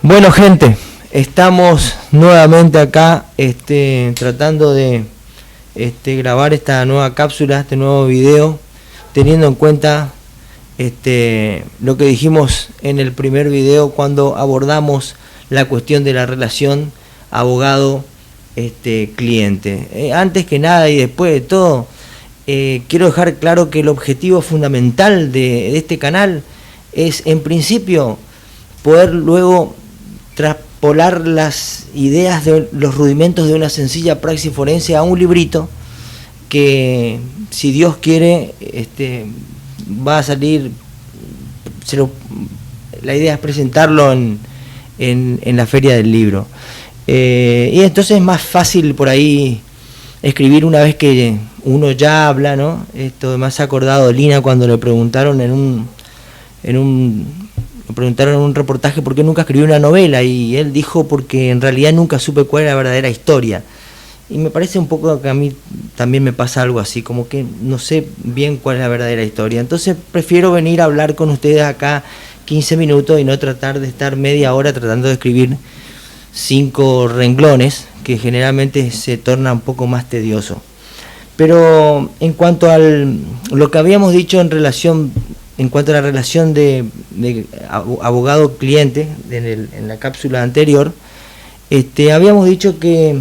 Bueno, gente, estamos nuevamente acá tratando de grabar esta nueva cápsula, este nuevo video, teniendo en cuenta lo que dijimos en el primer video cuando abordamos la cuestión de la relación abogado-cliente. Antes que nada y después de todo, quiero dejar claro que el objetivo fundamental de este canal es, en principio, poder luego traspolar las ideas de los rudimentos de una sencilla praxis forense a un librito que, si Dios quiere, va a salir. La idea es presentarlo en la feria del libro, y entonces es más fácil por ahí escribir una vez que uno ya habla, ¿no? Esto me hace acordado Lina cuando le preguntaron en un reportaje por qué nunca escribió una novela, y él dijo porque en realidad nunca supe cuál era la verdadera historia. Y me parece un poco que a mí también me pasa algo así, como que no sé bien cuál es la verdadera historia. Entonces prefiero venir a hablar con ustedes acá 15 minutos y no tratar de estar media hora tratando de escribir 5 renglones, que generalmente se torna un poco más tedioso. Pero en cuanto a lo que habíamos dicho en cuanto a la relación de abogado-cliente en la cápsula anterior, habíamos dicho que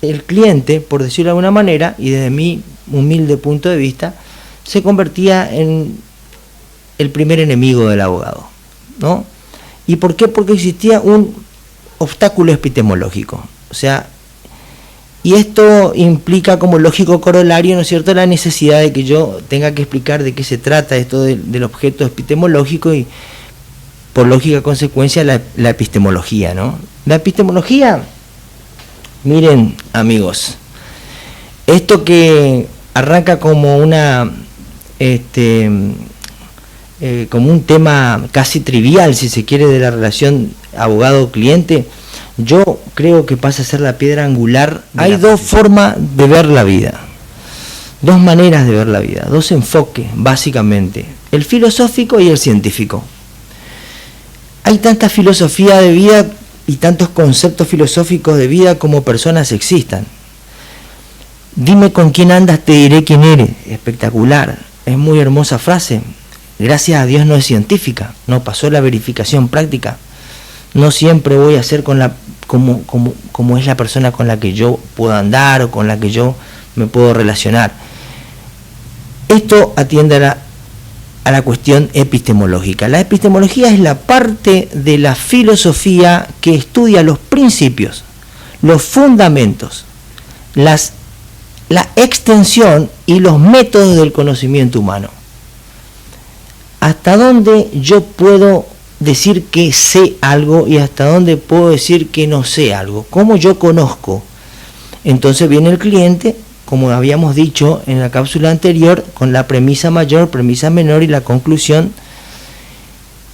el cliente, por decirlo de alguna manera, y desde mi humilde punto de vista, se convertía en el primer enemigo del abogado, ¿no? ¿Y por qué? Porque existía un obstáculo epistemológico. O sea, y esto implica como lógico corolario, ¿no es cierto?, la necesidad de que yo tenga que explicar de qué se trata esto del objeto epistemológico y, por lógica consecuencia, la epistemología, ¿no? La epistemología, miren, amigos, esto que arranca como como un tema casi trivial, si se quiere, de la relación abogado-cliente, yo creo que pasa a ser la piedra angular. Hay dos formas de ver la vida, dos maneras de ver la vida, dos enfoques, básicamente, el filosófico y el científico. Hay tanta filosofía de vida y tantos conceptos filosóficos de vida como personas existan. Dime con quién andas, te diré quién eres. Espectacular, es muy hermosa frase. Gracias a Dios no es científica, no pasó la verificación práctica. No siempre voy a ser como es la persona con la que yo puedo andar o con la que yo me puedo relacionar. Esto atiende a la cuestión epistemológica. La epistemología es la parte de la filosofía que estudia los principios, los fundamentos, la extensión y los métodos del conocimiento humano. ¿Hasta dónde yo puedo decir que sé algo y hasta dónde puedo decir que no sé algo? ¿Cómo yo conozco? Entonces viene el cliente, como habíamos dicho en la cápsula anterior, con la premisa mayor, premisa menor y la conclusión,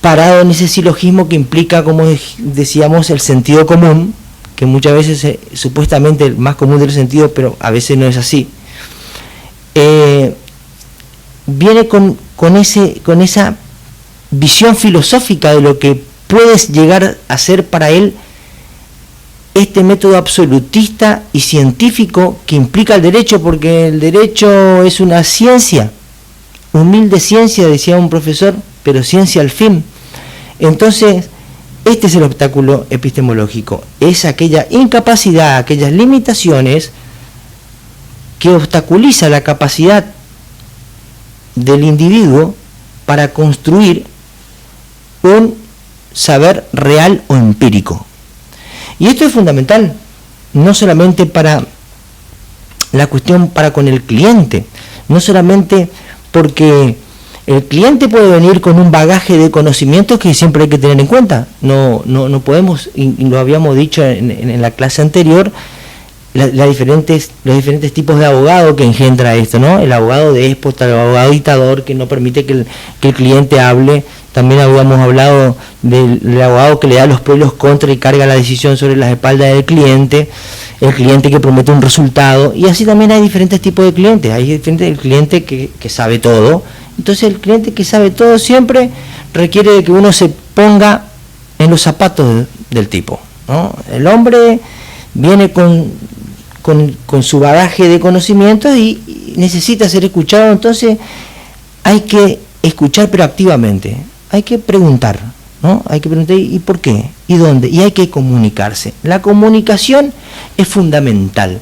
parado en ese silogismo que implica, como decíamos, el sentido común, que muchas veces es supuestamente el más común del sentido, pero a veces no es así. Viene con esa visión filosófica de lo que puedes llegar a ser para él este método absolutista y científico que implica el derecho, porque el derecho es una ciencia, humilde ciencia, decía un profesor, pero ciencia al fin. Entonces, este es el obstáculo epistemológico, es aquella incapacidad, aquellas limitaciones que obstaculiza la capacidad del individuo para construir un saber real o empírico. Y esto es fundamental, no solamente para la cuestión para con el cliente, no solamente porque el cliente puede venir con un bagaje de conocimientos que siempre hay que tener en cuenta. No podemos, y lo habíamos dicho en la clase anterior, los diferentes tipos de abogado que engendra esto, ¿no? El abogado déspota, el abogado dictador que no permite que el cliente hable. También habíamos hablado del abogado que le da los pros y los contras y carga la decisión sobre las espaldas del cliente, el cliente que promete un resultado, y así también hay diferentes tipos de clientes. Hay el cliente que sabe todo. Entonces el cliente que sabe todo siempre requiere de que uno se ponga en los zapatos del tipo, ¿no? El hombre viene con su bagaje de conocimientos y necesita ser escuchado, entonces hay que escuchar pero activamente, hay que preguntar, ¿no? Hay que preguntar ¿y por qué? ¿Y dónde? Y hay que comunicarse. La comunicación es fundamental.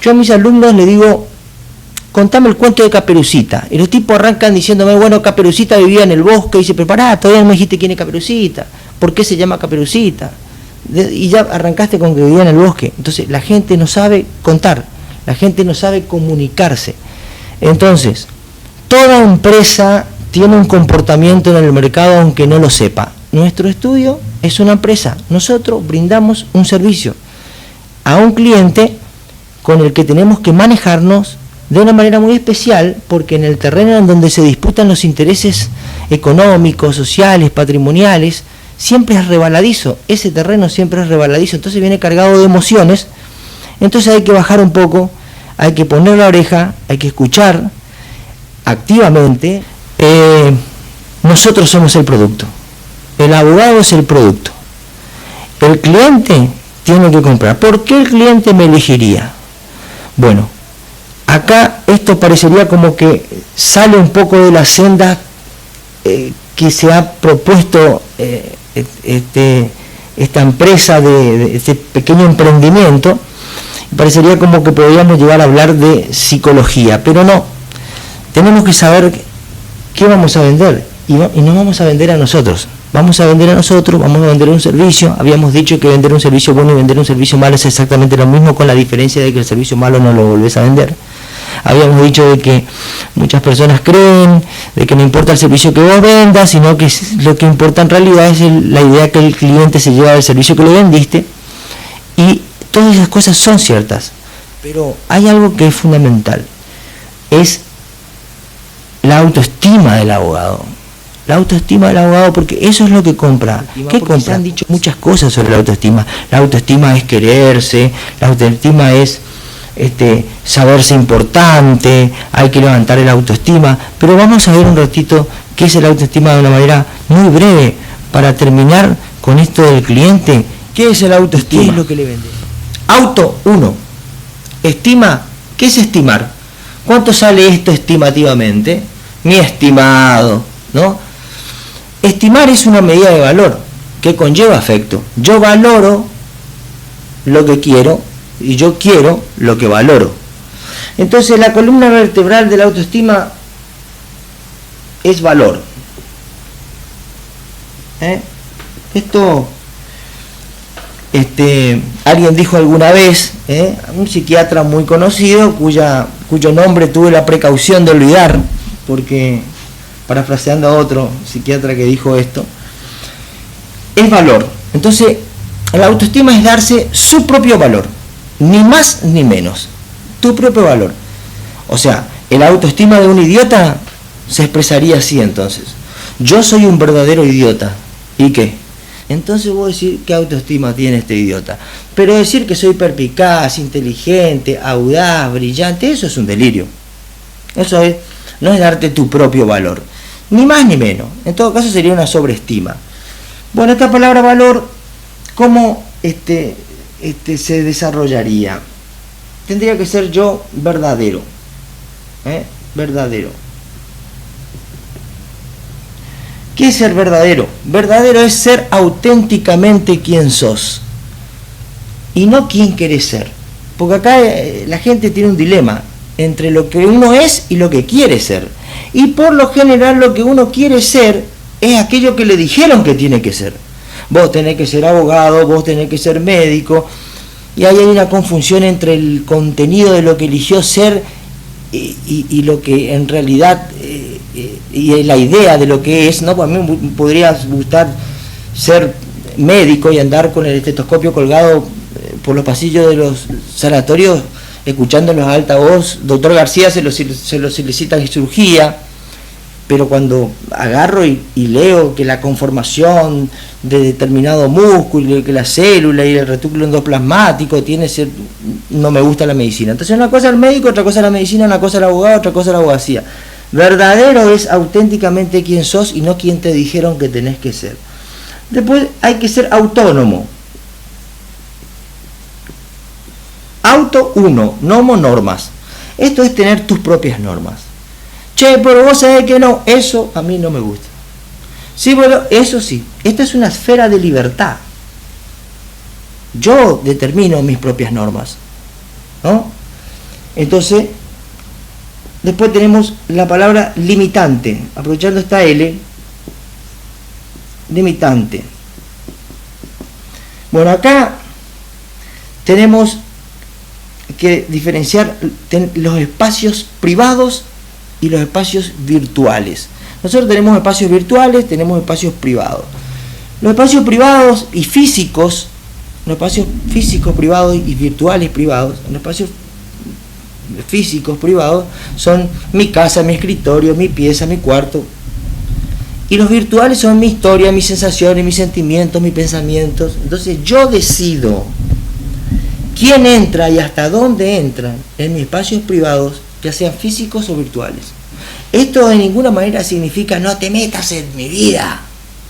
Yo a mis alumnos les digo, contame el cuento de Caperucita. Y los tipos arrancan diciéndome, bueno, Caperucita vivía en el bosque. Y dice, pero pará, todavía no me dijiste quién es Caperucita. ¿Por qué se llama Caperucita? Y ya arrancaste con que vivía en el bosque. Entonces, la gente no sabe contar. La gente no sabe comunicarse. Entonces, toda empresa tiene un comportamiento en el mercado aunque no lo sepa. Nuestro estudio es una empresa. Nosotros brindamos un servicio a un cliente con el que tenemos que manejarnos de una manera muy especial, porque en el terreno en donde se disputan los intereses económicos, sociales, patrimoniales, siempre es rebaladizo, ese terreno siempre es rebaladizo, entonces viene cargado de emociones, entonces hay que bajar un poco, hay que poner la oreja, hay que escuchar activamente. Nosotros somos el producto, el abogado es el producto, el cliente tiene que comprar. ¿Por qué el cliente me elegiría? Bueno, acá esto parecería como que sale un poco de la senda que se ha propuesto esta empresa de este pequeño emprendimiento. Parecería como que podríamos llegar a hablar de psicología, pero no. Tenemos que saber qué vamos a vender y no vamos a vender a nosotros. Vamos a vender a nosotros, vamos a vender un servicio. Habíamos dicho que vender un servicio bueno y vender un servicio malo es exactamente lo mismo, con la diferencia de que el servicio malo no lo volvés a vender. Habíamos dicho de que muchas personas creen de que no importa el servicio que vos vendas, sino que lo que importa en realidad es la idea que el cliente se lleva del servicio que le vendiste. Y todas esas cosas son ciertas, pero hay algo que es fundamental, es la autoestima del abogado. La autoestima del abogado, porque eso es lo que compra. ¿Qué compra? Se han dicho muchas cosas sobre la autoestima. La autoestima es quererse, la autoestima es saberse importante, hay que levantar el autoestima, pero vamos a ver un ratito qué es el autoestima de una manera muy breve, para terminar con esto del cliente. ¿Qué es el autoestima? ¿Qué es lo que le vende? Auto, 1. Estima, ¿qué es estimar? ¿Cuánto sale esto estimativamente? Mi estimado, ¿no? Estimar es una medida de valor que conlleva afecto. Yo valoro lo que quiero y yo quiero lo que valoro. Entonces la columna vertebral de la autoestima es valor. Esto alguien dijo alguna vez, un psiquiatra muy conocido cuyo nombre tuve la precaución de olvidar, porque parafraseando a otro psiquiatra que dijo esto, es valor. Entonces, la autoestima es darse su propio valor, ni más ni menos, tu propio valor. O sea, el autoestima de un idiota se expresaría así entonces: yo soy un verdadero idiota. ¿Y qué? Entonces voy a decir qué autoestima tiene este idiota. Pero decir que soy perspicaz, inteligente, audaz, brillante, eso es un delirio. Eso no es darte tu propio valor, ni más ni menos. En todo caso sería una sobreestima. Bueno, esta palabra valor, ¿cómo se desarrollaría? Tendría que ser yo verdadero. Verdadero. ¿Qué es ser verdadero? Verdadero es ser auténticamente quien sos y no quien querés ser. Porque acá la gente tiene un dilema entre lo que uno es y lo que quiere ser. Y por lo general lo que uno quiere ser es aquello que le dijeron que tiene que ser. Vos tenés que ser abogado, vos tenés que ser médico, y ahí hay una confusión entre el contenido de lo que eligió ser y lo que en realidad y la idea de lo que es, ¿no? Pues a mí me podría gustar ser médico y andar con el estetoscopio colgado por los pasillos de los sanatorios, escuchándolos a alta voz. Doctor García se lo solicita en cirugía, pero cuando agarro y leo que la conformación de determinado músculo, que la célula y el retículo endoplasmático tiene ser, no me gusta la medicina. Entonces una cosa es el médico, otra cosa es la medicina, una cosa es el abogado, otra cosa es la abogacía. Verdadero es auténticamente quien sos y no quien te dijeron que tenés que ser. Después hay que ser autónomo. Auto uno, nomo normas. Esto es tener tus propias normas. Che, pero vos sabés que no, eso a mí no me gusta. Sí, bueno, eso sí, esta es una esfera de libertad. Yo determino mis propias normas, ¿no? Entonces, después tenemos la palabra limitante, aprovechando esta L, limitante. Bueno, acá tenemos que diferenciar los espacios privados y los espacios virtuales. Nosotros tenemos espacios virtuales, tenemos espacios privados. Los espacios privados y físicos, los espacios físicos privados y virtuales privados, los espacios físicos privados son mi casa, mi escritorio, mi pieza, mi cuarto. Y los virtuales son mi historia, mis sensaciones, mis sentimientos, mis pensamientos. Entonces yo decido quién entra y hasta dónde entran en mis espacios privados, ya sean físicos o virtuales. Esto de ninguna manera significa no te metas en mi vida.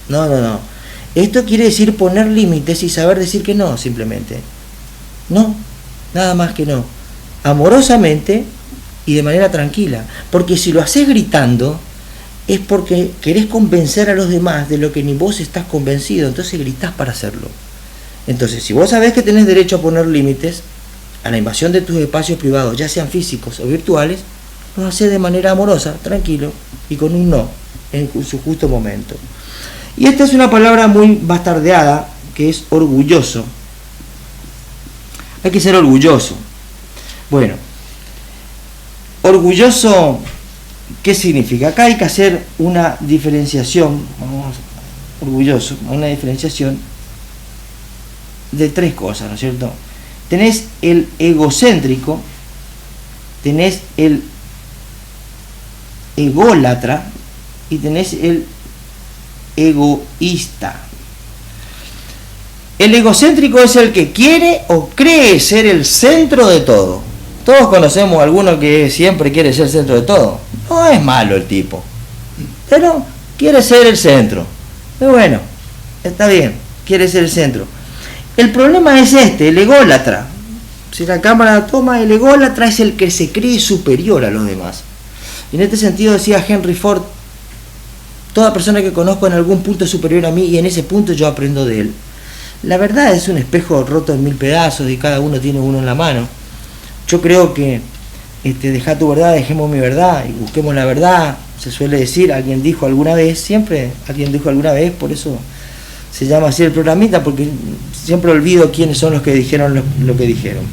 No, no, no. Esto quiere decir poner límites y saber decir que no, simplemente. No, nada más que no. Amorosamente y de manera tranquila. Porque si lo haces gritando, es porque querés convencer a los demás de lo que ni vos estás convencido. Entonces gritás para hacerlo. Entonces, si vos sabés que tenés derecho a poner límites a la invasión de tus espacios privados, ya sean físicos o virtuales, lo hacés de manera amorosa, tranquilo y con un no en su justo momento. Y esta es una palabra muy bastardeada, que es orgulloso. Hay que ser orgulloso. Bueno, orgulloso, ¿qué significa? Acá hay que hacer una diferenciación, orgulloso, una diferenciación de tres cosas, ¿no es cierto? Tenés el egocéntrico, tenés el ególatra y tenés el egoísta. El egocéntrico es el que quiere o cree ser el centro de todo. Todos conocemos a alguno que siempre quiere ser el centro de todo. No es malo el tipo, pero quiere ser el centro. Pero bueno, está bien, quiere ser el centro. El problema es el ególatra. Si la cámara toma, el ególatra es el que se cree superior a los demás. Y en este sentido decía Henry Ford, toda persona que conozco en algún punto es superior a mí y en ese punto yo aprendo de él. La verdad es un espejo roto en 1000 pedazos y cada uno tiene uno en la mano. Yo creo que dejá tu verdad, dejemos mi verdad y busquemos la verdad. Se suele decir, alguien dijo alguna vez, siempre alguien dijo alguna vez, por eso se llama así el programita, porque siempre olvido quiénes son los que dijeron lo que dijeron.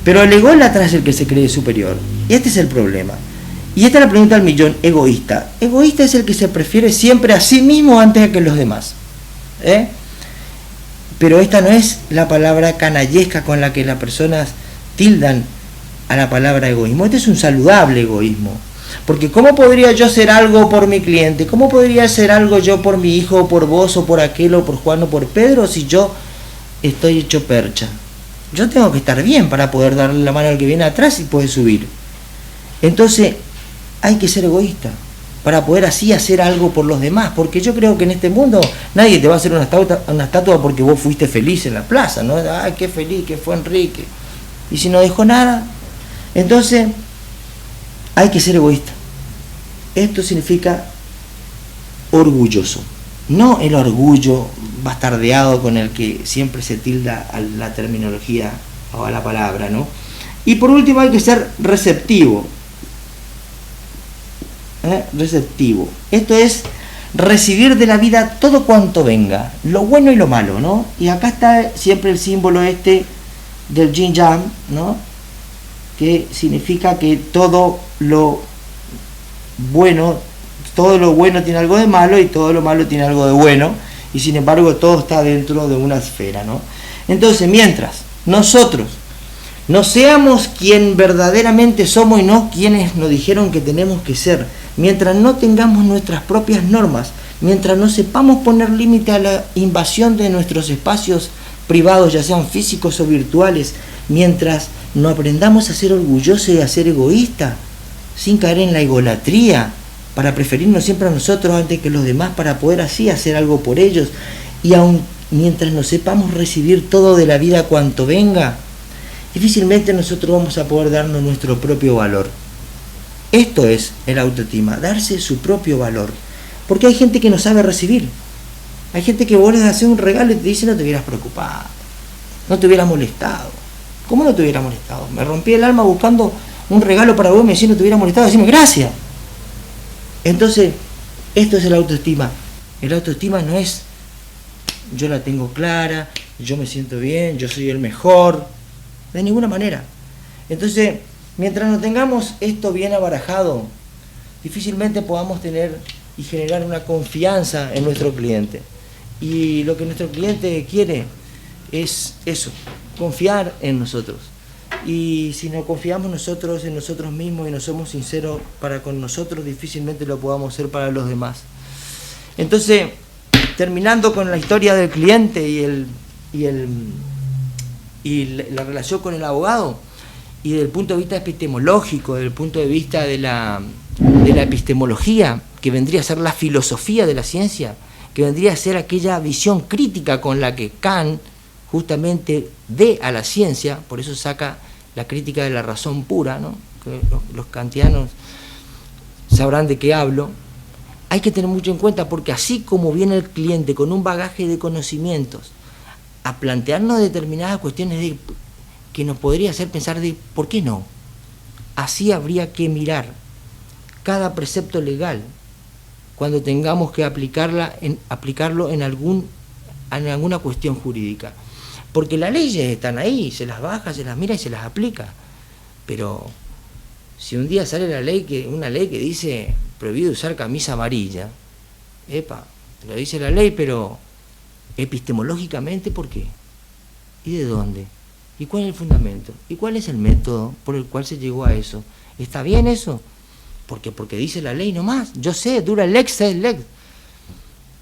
Pero el ególatra es el que se cree superior. Y este es el problema. Y esta es la pregunta del millón, egoísta. Egoísta es el que se prefiere siempre a sí mismo antes que los demás. Pero esta no es la palabra canallesca con la que las personas tildan a la palabra egoísmo. Este es un saludable egoísmo. Porque ¿cómo podría yo hacer algo por mi cliente? ¿Cómo podría hacer algo yo por mi hijo, o por vos, o por aquel, o por Juan, o por Pedro, si yo estoy hecho percha? Yo tengo que estar bien para poder darle la mano al que viene atrás y poder subir. Entonces, hay que ser egoísta para poder así hacer algo por los demás. Porque yo creo que en este mundo nadie te va a hacer una estatua porque vos fuiste feliz en la plaza, ¿no? ¡Ay, qué feliz que fue Enrique! Y si no dejó nada, entonces hay que ser egoísta. Esto significa orgulloso, no el orgullo bastardeado con el que siempre se tilda a la terminología o a la palabra, ¿no? Y por último hay que ser receptivo. Receptivo. Esto es recibir de la vida todo cuanto venga, lo bueno y lo malo, ¿no? Y acá está siempre el símbolo del yin yang, ¿no? Que significa que todo lo bueno tiene algo de malo y todo lo malo tiene algo de bueno, y sin embargo todo está dentro de una esfera, ¿no? Entonces, mientras nosotros no seamos quien verdaderamente somos y no quienes nos dijeron que tenemos que ser, mientras no tengamos nuestras propias normas, mientras no sepamos poner límite a la invasión de nuestros espacios privados, ya sean físicos o virtuales, mientras no aprendamos a ser orgullosos y a ser egoístas, sin caer en la egolatría, para preferirnos siempre a nosotros antes que los demás, para poder así hacer algo por ellos, y aun mientras no sepamos recibir todo de la vida cuanto venga, difícilmente nosotros vamos a poder darnos nuestro propio valor. Esto es el autoestima, darse su propio valor. Porque hay gente que no sabe recibir. Hay gente que vos les haces un regalo y te dice: no te hubieras preocupado, no te hubieras molestado. ¿Cómo no te hubieras molestado? Me rompí el alma buscando un regalo para vos y me decís: no te hubieras molestado, decime gracias. Entonces, esto es el autoestima. El autoestima no es: yo la tengo clara, yo me siento bien, yo soy el mejor. De ninguna manera. Entonces, mientras no tengamos esto bien abarajado, difícilmente podamos tener y generar una confianza en nuestro cliente. Y lo que nuestro cliente quiere es eso, confiar en nosotros. Y si no confiamos nosotros en nosotros mismos y no somos sinceros para con nosotros, difícilmente lo podamos ser para los demás. Entonces, terminando con la historia del cliente y la relación con el abogado, y desde el punto de vista epistemológico, desde el punto de vista de la epistemología, que vendría a ser la filosofía de la ciencia, que vendría a ser aquella visión crítica con la que Kant justamente ve a la ciencia, por eso saca la crítica de la razón pura, ¿no? Que los kantianos sabrán de qué hablo. Hay que tener mucho en cuenta, porque así como viene el cliente con un bagaje de conocimientos a plantearnos determinadas cuestiones que nos podría hacer pensar de ¿por qué no? Así habría que mirar cada precepto legal cuando tengamos que aplicarlo en alguna cuestión jurídica. Porque las leyes están ahí, se las baja, se las mira y se las aplica. Pero si un día sale una ley que dice prohibido usar camisa amarilla, lo dice la ley, pero epistemológicamente, ¿por qué? ¿Y de dónde? ¿Y cuál es el fundamento? ¿Y cuál es el método por el cual se llegó a eso? ¿Está bien eso? Porque dice la ley nomás. Yo sé, dura lex es lex.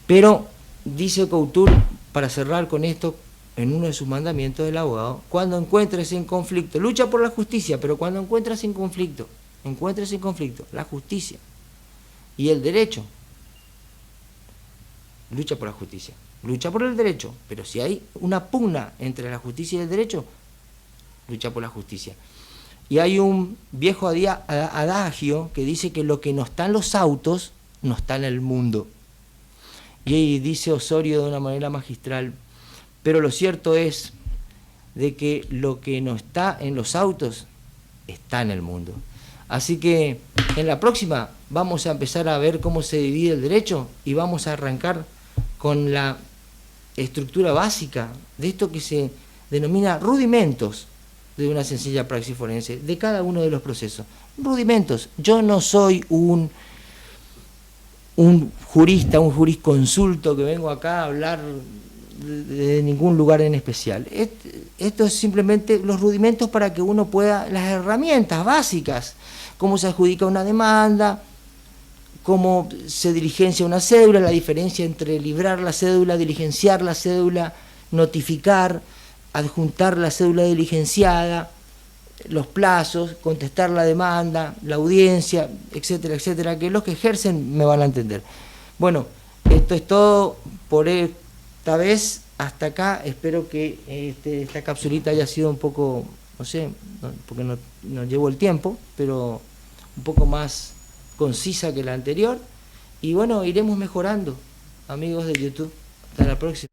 Pero dice Couture, para cerrar con esto, en uno de sus mandamientos del abogado: cuando encuentres en conflicto, lucha por la justicia, pero cuando encuentres en conflicto la justicia y el derecho, lucha por la justicia, lucha por el derecho, pero si hay una pugna entre la justicia y el derecho, lucha por la justicia. Y hay un viejo adagio que dice que lo que no está en los autos no está en el mundo. Y ahí dice Osorio de una manera magistral: pero lo cierto es de que lo que no está en los autos está en el mundo. Así que en la próxima vamos a empezar a ver cómo se divide el derecho y vamos a arrancar con la estructura básica de esto que se denomina rudimentos de una sencilla praxis forense, de cada uno de los procesos. Rudimentos. Yo no soy un jurista, un jurisconsulto que vengo acá a hablar de ningún lugar en especial. Esto es simplemente los rudimentos para que uno pueda, las herramientas básicas, cómo se adjudica una demanda, cómo se diligencia una cédula, la diferencia entre librar la cédula, diligenciar la cédula, notificar, adjuntar la cédula diligenciada, los plazos, contestar la demanda, la audiencia, etcétera, etcétera, que los que ejercen me van a entender. Bueno, esto es todo por esta vez, hasta acá. Espero que esta capsulita haya sido un poco, no sé, porque no llevo el tiempo, pero un poco más concisa que la anterior. Y bueno, iremos mejorando, amigos de YouTube. Hasta la próxima.